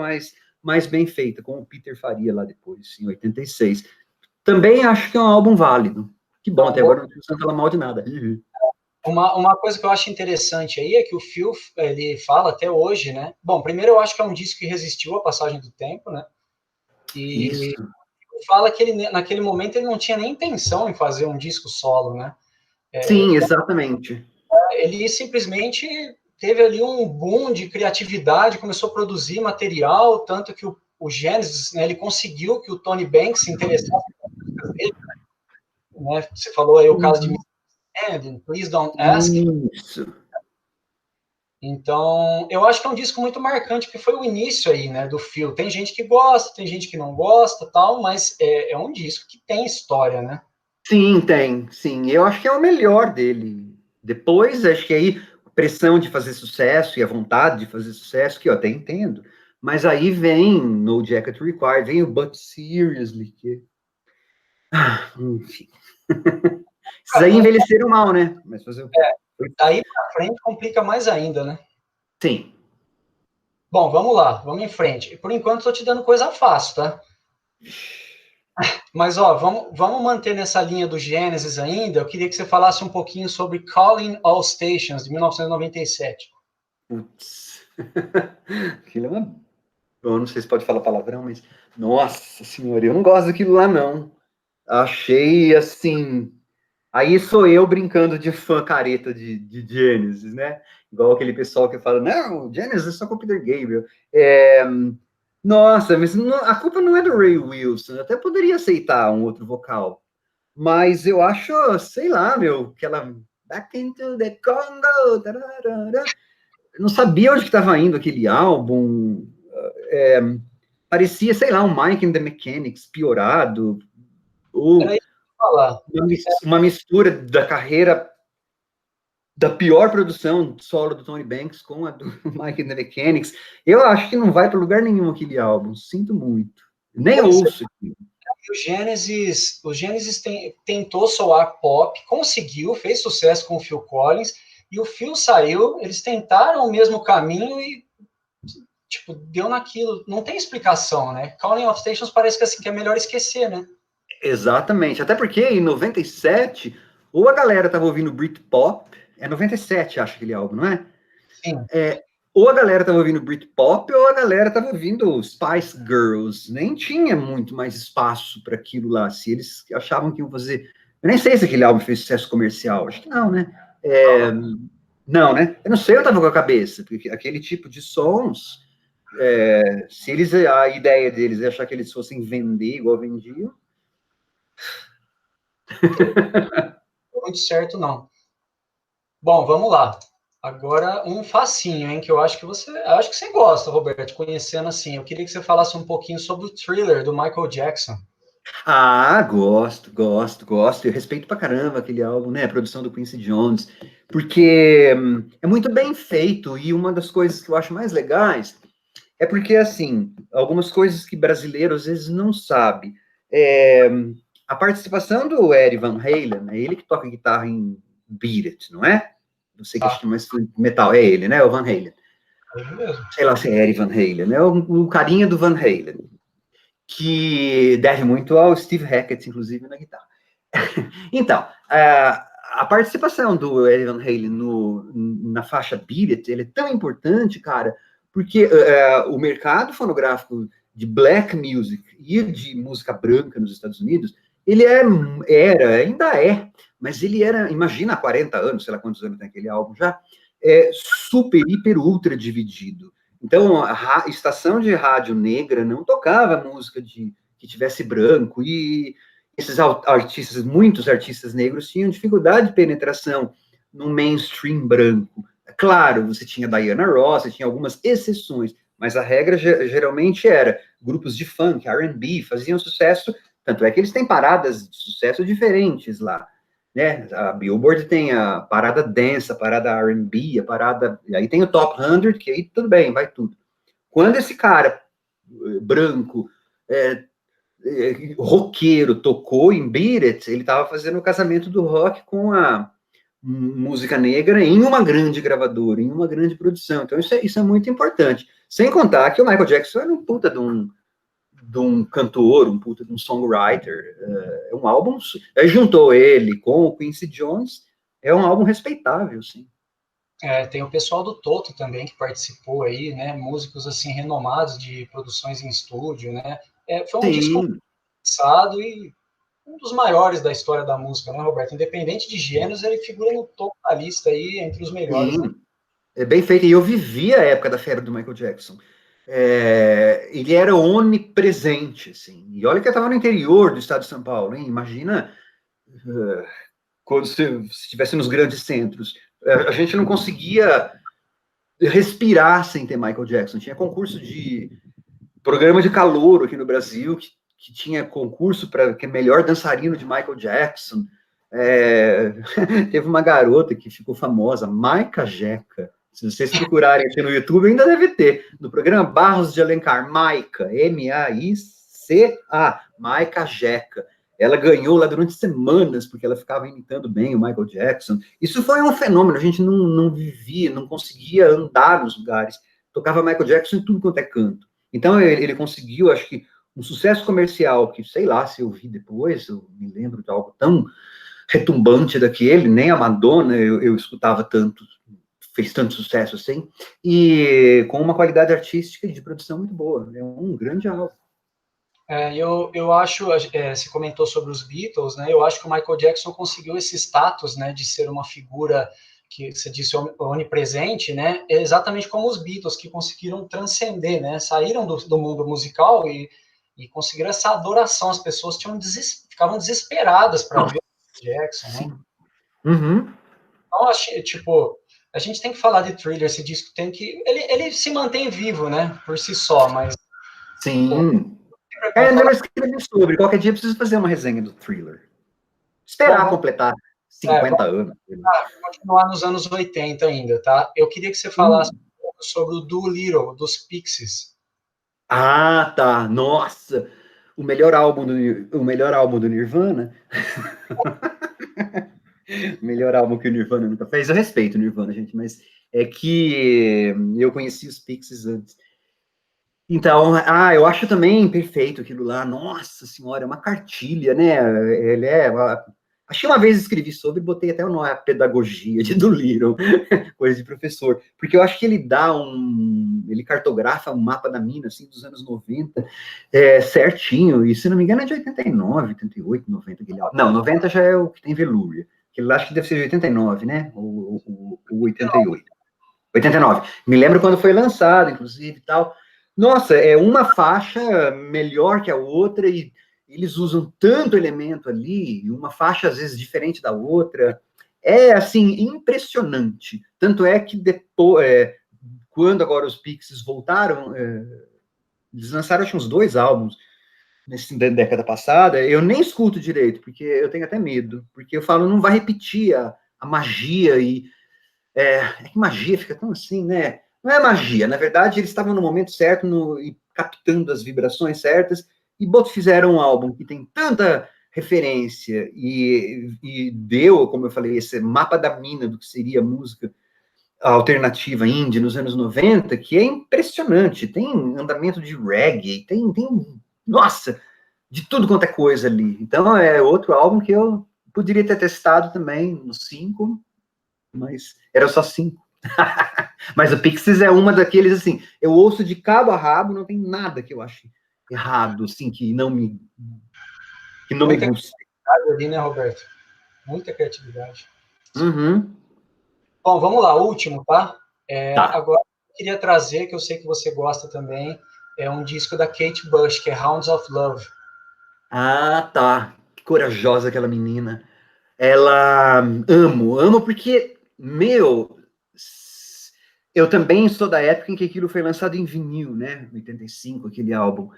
mais bem feita, como o Peter faria lá depois, em 86. Também acho que é um álbum válido. Que bom, até agora não precisa falar mal de nada. Uma coisa que eu acho interessante aí é que o Phil, ele fala até hoje, né? Bom, primeiro eu acho que é um disco que resistiu à passagem do tempo, né? E Isso. fala que ele, naquele momento, ele não tinha nem intenção em fazer um disco solo, né? Sim, exatamente. Ele simplesmente teve ali um boom de criatividade, começou a produzir material, tanto que o Genesis, né, ele conseguiu que o Tony Banks se interessasse nele, né? Você falou aí o caso de Please Don't Ask. Isso. Então, eu acho que é um disco muito marcante, porque foi o início aí, né, do Phil. Tem gente que gosta, tem gente que não gosta, tal, mas é um disco que tem história, né? Sim, tem, sim. Eu acho que é o melhor dele. Depois, acho que aí a pressão de fazer sucesso e a vontade de fazer sucesso, que eu até entendo. Mas aí vem No Jacket Required, vem o But Seriously, que... enfim. Esses aí envelheceram mal, né? Mas fazer o quê? Daí pra frente complica mais ainda, né? Sim. Bom, vamos lá, vamos em frente. Por enquanto, estou te dando coisa fácil, tá? Mas, ó, vamos manter nessa linha do Genesis ainda. Eu queria que você falasse um pouquinho sobre Calling All Stations, de 1997. Putz. Aquilo é uma... Eu não sei se pode falar palavrão, mas... Nossa senhora, eu não gosto daquilo lá, não. Achei, assim... Aí sou eu brincando de fã careta de Genesis, né? Igual aquele pessoal que fala, não, Genesis é só com o Peter Gabriel. Nossa, mas a culpa não é do Ray Wilson. Eu até poderia aceitar um outro vocal. Mas eu acho, sei lá, meu, aquela Back into the Congo. Tararara. Eu não sabia onde que estava indo aquele álbum. É, parecia, sei lá, um Mike and the Mechanics piorado. Ou Era isso que eu ia falar. uma mistura da carreira da pior produção solo do Tony Banks com a do Mike and the Mechanics. Eu acho que não vai para lugar nenhum aquele álbum. Sinto muito. Nem ouço. O Genesis tentou soar pop, conseguiu, fez sucesso com o Phil Collins, e o Phil saiu, eles tentaram o mesmo caminho e, tipo, deu naquilo. Não tem explicação, né? Calling of Stations parece que, assim, que é melhor esquecer, né? Exatamente. Até porque em 97, ou a galera tava ouvindo Britpop, 97, acho aquele álbum, não é? Sim. Ou a galera tava ouvindo Britpop, ou a galera tava ouvindo Spice Girls. Nem tinha muito mais espaço para aquilo lá. Se eles achavam que iam fazer. Eu nem sei se aquele álbum fez sucesso comercial. Acho que não, né? Não, né? Eu não sei, eu tava com a cabeça, porque aquele tipo de sons, se eles, a ideia deles é achar que eles fossem vender igual vendiam. Não muito certo, não. Bom, vamos lá. Agora um facinho, hein, que eu acho que você gosta, Roberto, conhecendo assim. Eu queria que você falasse um pouquinho sobre o Thriller do Michael Jackson. Ah, gosto. Eu respeito pra caramba aquele álbum, né? A produção do Quincy Jones, porque é muito bem feito e uma das coisas que eu acho mais legais é porque, assim, algumas coisas que brasileiro às vezes não sabe. É, a participação do Eddie Van Halen, é ele que toca guitarra em Beat It, não é? Não sei que acho que é mais metal, é ele, né? O Van Halen. É mesmo. Sei lá se é Eddie Van Halen, né? O carinha do Van Halen, que deve muito ao Steve Hackett, inclusive, na guitarra. Então, a participação do Eddie Van Halen na faixa Beat It, ele é tão importante, cara, porque o mercado fonográfico de black music e de música branca nos Estados Unidos, ele ainda é, mas ele era, imagina, há 40 anos, sei lá quantos anos tem aquele álbum já, super, hiper, ultra dividido. Então, a estação de rádio negra não tocava música que tivesse branco, e esses artistas, muitos artistas negros, tinham dificuldade de penetração no mainstream branco. Claro, você tinha Diana Ross, você tinha algumas exceções, mas a regra geralmente era grupos de funk, R&B, faziam sucesso Tanto é que eles têm paradas de sucesso diferentes lá, né? A Billboard tem a parada dance, a parada R&B, a parada... E aí tem o Top 100, que aí tudo bem, vai tudo. Quando esse cara branco, roqueiro, tocou em Beat It, ele estava fazendo o casamento do rock com a música negra em uma grande gravadora, em uma grande produção. Então isso é muito importante. Sem contar que o Michael Jackson era um puta de um cantor, um puta de um songwriter. É um álbum... juntou ele com o Quincy Jones, é um álbum respeitável, sim. Tem o pessoal do Toto também que participou aí, né? Músicos assim renomados de produções em estúdio, né? Foi um disco pensado e um dos maiores da história da música, né, Roberto? Independente de gêneros, ele figura no topo da lista aí, entre os melhores. Sim, né? É bem feito. E eu vivi a época da febre do Michael Jackson. Ele era onipresente, assim. E olha que eu estava no interior do estado de São Paulo, hein? Imagina quando se estivesse nos grandes centros. A gente não conseguia respirar sem ter Michael Jackson. Tinha concurso de programa de calouro aqui no Brasil, que tinha concurso para que melhor dançarino de Michael Jackson. Teve uma garota que ficou famosa, Maica Jeca. Se vocês procurarem aqui no YouTube, ainda deve ter. No programa Barros de Alencar, Maica, M-A-I-C-A, Maica Jeca. Ela ganhou lá durante semanas, porque ela ficava imitando bem o Michael Jackson. Isso foi um fenômeno, a gente não vivia, não conseguia andar nos lugares. Tocava Michael Jackson em tudo quanto é canto. Então, ele conseguiu, acho que, um sucesso comercial que, sei lá, se eu vi depois, eu me lembro de algo tão retumbante daquele, nem a Madonna eu escutava tanto, fez tanto sucesso assim, e com uma qualidade artística e de produção muito boa. É um grande álbum. Eu acho, você comentou sobre os Beatles, né? Eu acho que o Michael Jackson conseguiu esse status, né, de ser uma figura que você disse onipresente, né? Exatamente como os Beatles, que conseguiram transcender, né? Saíram do mundo musical e conseguiram essa adoração. As pessoas ficavam desesperadas para ver o Jackson, né? Uhum. Então, tipo, a gente tem que falar de Thriller, esse disco tem que... Ele se mantém vivo, né? Por si só, mas... Sim. Não escrevi sobre. Qualquer dia eu preciso fazer uma resenha do Thriller. Esperar completar 50 anos. Continuar nos anos 80 ainda, tá? Eu queria que você falasse um pouco sobre o Doolittle, dos Pixies. Ah, tá. Nossa! O melhor álbum do Nirvana. O melhor álbum que o Nirvana nunca fez. Eu respeito o Nirvana, gente, mas é que eu conheci os Pixies antes. Então, eu acho também perfeito aquilo lá. Nossa senhora, é uma cartilha, né? Ele Achei uma vez escrevi sobre, botei até o nome, a pedagogia de Doolittle, coisa de professor, porque eu acho que ele cartografa um mapa da mina, assim, dos anos 90, certinho, e se não me engano é de 89, 88, 90, aquele álbum. Não, 90 já é o que tem Velúria, que eu acho que deve ser de 89, né, ou 88. 89. Me lembro quando foi lançado, inclusive, e tal. Nossa, é uma faixa melhor que a outra, e eles usam tanto elemento ali, uma faixa às vezes diferente da outra, assim, impressionante. Tanto é que depois, quando agora os Pixies voltaram, eles lançaram acho uns 2 álbuns na década passada, eu nem escuto direito, porque eu tenho até medo, porque eu falo, não vai repetir a magia, e que magia fica tão assim, né? Não é magia, na verdade eles estavam no momento certo, e captando as vibrações certas, e fizeram um álbum que tem tanta referência e deu, como eu falei, esse mapa da mina do que seria música alternativa indie nos anos 90, que é impressionante. Tem andamento de reggae, nossa, de tudo quanto é coisa ali. Então é outro álbum que eu poderia ter testado também nos 5, mas era só 5. Mas o Pixies é uma daqueles, assim, eu ouço de cabo a rabo, não tem nada que eu ache errado, assim, que não me guste. Criatividade ali, né, Roberto? Muita criatividade. Uhum. Bom, vamos lá, último, tá? Tá. Agora, eu queria trazer, que eu sei que você gosta também, um disco da Kate Bush, que é Hounds of Love. Ah, tá. Que corajosa aquela menina. Ela... Amo porque, eu também sou da época em que aquilo foi lançado em vinil, né? 85, aquele álbum.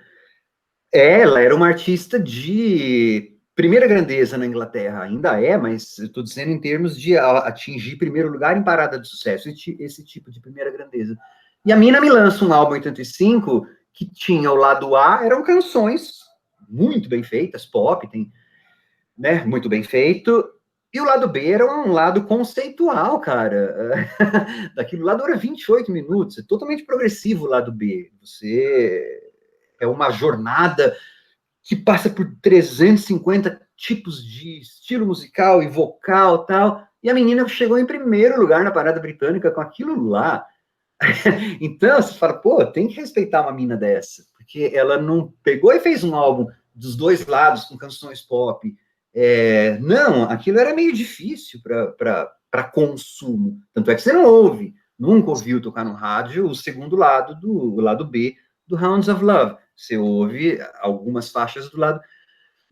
Ela era uma artista de primeira grandeza na Inglaterra, ainda é, mas eu estou dizendo em termos de atingir primeiro lugar em parada de sucesso, esse tipo de primeira grandeza. E a mina me lança um álbum em 85 que tinha o lado A, eram canções muito bem feitas, pop, tem, né, muito bem feito, e o lado B era um lado conceitual, cara. Daquilo lá dura 28 minutos, é totalmente progressivo o lado B. Você é uma jornada que passa por 350 tipos de estilo musical e vocal tal, e a menina chegou em primeiro lugar na parada britânica com aquilo lá. Então, você fala, pô, tem que respeitar uma mina dessa, porque ela não pegou e fez um álbum dos dois lados, com canções pop. Não, aquilo era meio difícil para consumo. Tanto é que você não ouve, nunca ouviu tocar no rádio o segundo lado do lado B do Hounds of Love. Você ouve algumas faixas do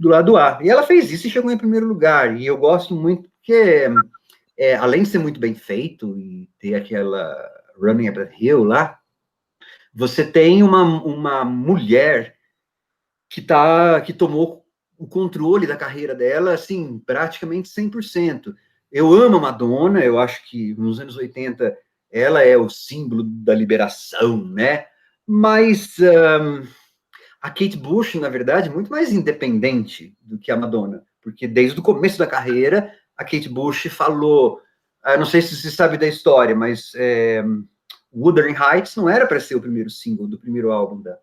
lado A. E ela fez isso e chegou em primeiro lugar. E eu gosto muito porque, além de ser muito bem feito e ter aquela Running Up That Hill lá, você tem uma mulher que tomou o controle da carreira dela, assim, praticamente 100%. Eu amo a Madonna, eu acho que nos anos 80 ela é o símbolo da liberação, né? Mas a Kate Bush, na verdade, é muito mais independente do que a Madonna, porque desde o começo da carreira, a Kate Bush falou, não sei se você sabe da história, mas Wuthering Heights não era para ser o primeiro single do primeiro álbum da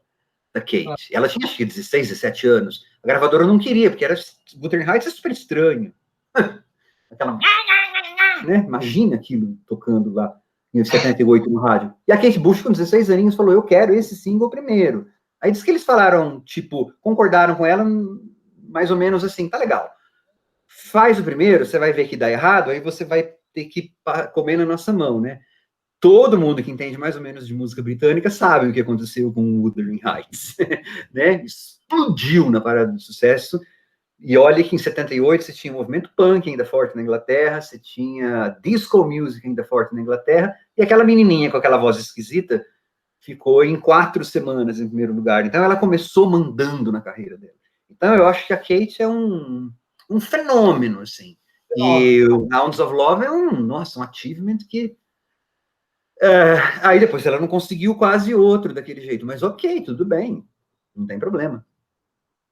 Kate. Ela tinha, acho que 16, 17 anos. A gravadora não queria, porque Wuthering Heights é super estranho. Aquela... Né? Imagina aquilo tocando lá em 78 no rádio. E a Kate Bush, com 16 aninhos, falou, eu quero esse single primeiro. Aí diz que eles falaram, tipo, concordaram com ela, mais ou menos assim, tá legal. Faz o primeiro, você vai ver que dá errado, aí você vai ter que comer na nossa mão, né? Todo mundo que entende mais ou menos de música britânica sabe o que aconteceu com o Wuthering Heights, né? Explodiu na parada de sucesso. E olha que em 78 você tinha movimento punk ainda forte na Inglaterra, você tinha disco music ainda forte na Inglaterra, e aquela menininha com aquela voz esquisita ficou em 4 semanas em primeiro lugar. Então ela começou mandando na carreira dela. Então eu acho que a Kate é um fenômeno, assim. E o Hounds of Love é um achievement que aí depois ela não conseguiu quase outro daquele jeito, mas ok, tudo bem, não tem problema.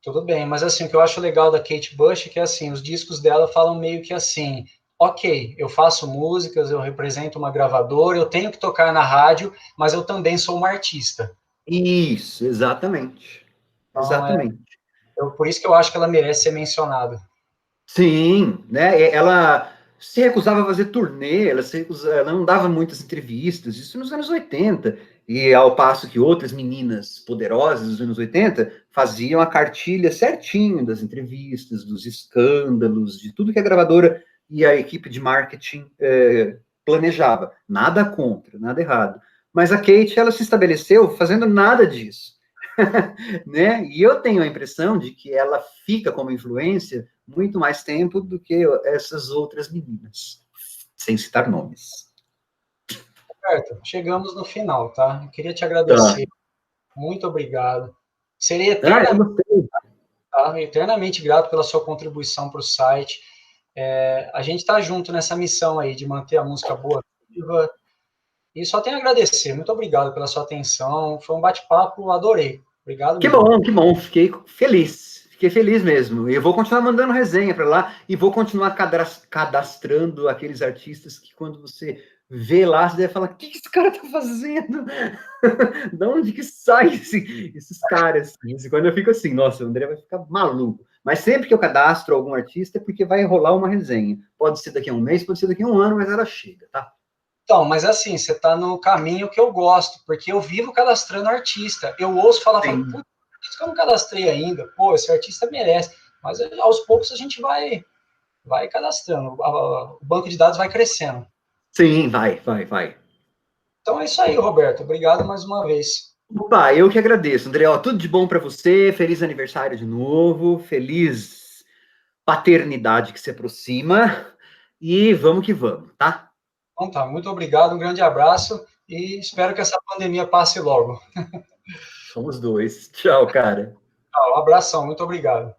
Tudo bem, mas assim, o que eu acho legal da Kate Bush é que assim, os discos dela falam meio que assim, ok, eu faço músicas, eu represento uma gravadora, eu tenho que tocar na rádio, mas eu também sou uma artista. Isso, exatamente. Então, Exatamente. por isso que eu acho que ela merece ser mencionada. Sim, né? Ela se recusava a fazer turnê, ela não dava muitas entrevistas, isso nos anos 80. E ao passo que outras meninas poderosas dos anos 80 faziam a cartilha certinho das entrevistas, dos escândalos, de tudo que a gravadora e a equipe de marketing planejava. Nada contra, nada errado. Mas a Kate, ela se estabeleceu fazendo nada disso. Né? E eu tenho a impressão de que ela fica como influência muito mais tempo do que essas outras meninas, sem citar nomes. Certo, chegamos no final, tá? Eu queria te agradecer, muito obrigado. Serei eternamente grato pela sua contribuição para o site. A gente está junto nessa missão aí de manter a música boa viva. E só tenho a agradecer. Muito obrigado pela sua atenção. Foi um bate-papo, adorei. Obrigado mesmo. Que bom, fiquei feliz. Fiquei feliz mesmo. Eu vou continuar mandando resenha para lá e vou continuar cadastrando aqueles artistas que quando você vê lá, você deve falar, o que esse cara tá fazendo? De onde que sai esses caras? E quando eu fico assim, nossa, o André vai ficar maluco. Mas sempre que eu cadastro algum artista é porque vai rolar uma resenha. Pode ser daqui a um mês, pode ser daqui a um ano, mas ela chega, tá? Então, mas assim, você está no caminho que eu gosto, porque eu vivo cadastrando artista. Eu ouço falar, putz, isso que eu não cadastrei ainda. Pô, esse artista merece. Mas aos poucos a gente vai cadastrando. O banco de dados vai crescendo. Sim, vai. Então é isso aí, Roberto. Obrigado mais uma vez. Opa, eu que agradeço, André. Ó, tudo de bom para você. Feliz aniversário de novo. Feliz paternidade que se aproxima. E vamos que vamos, tá? Então tá, muito obrigado, um grande abraço e espero que essa pandemia passe logo. Somos dois. Tchau, cara. Um abração, muito obrigado.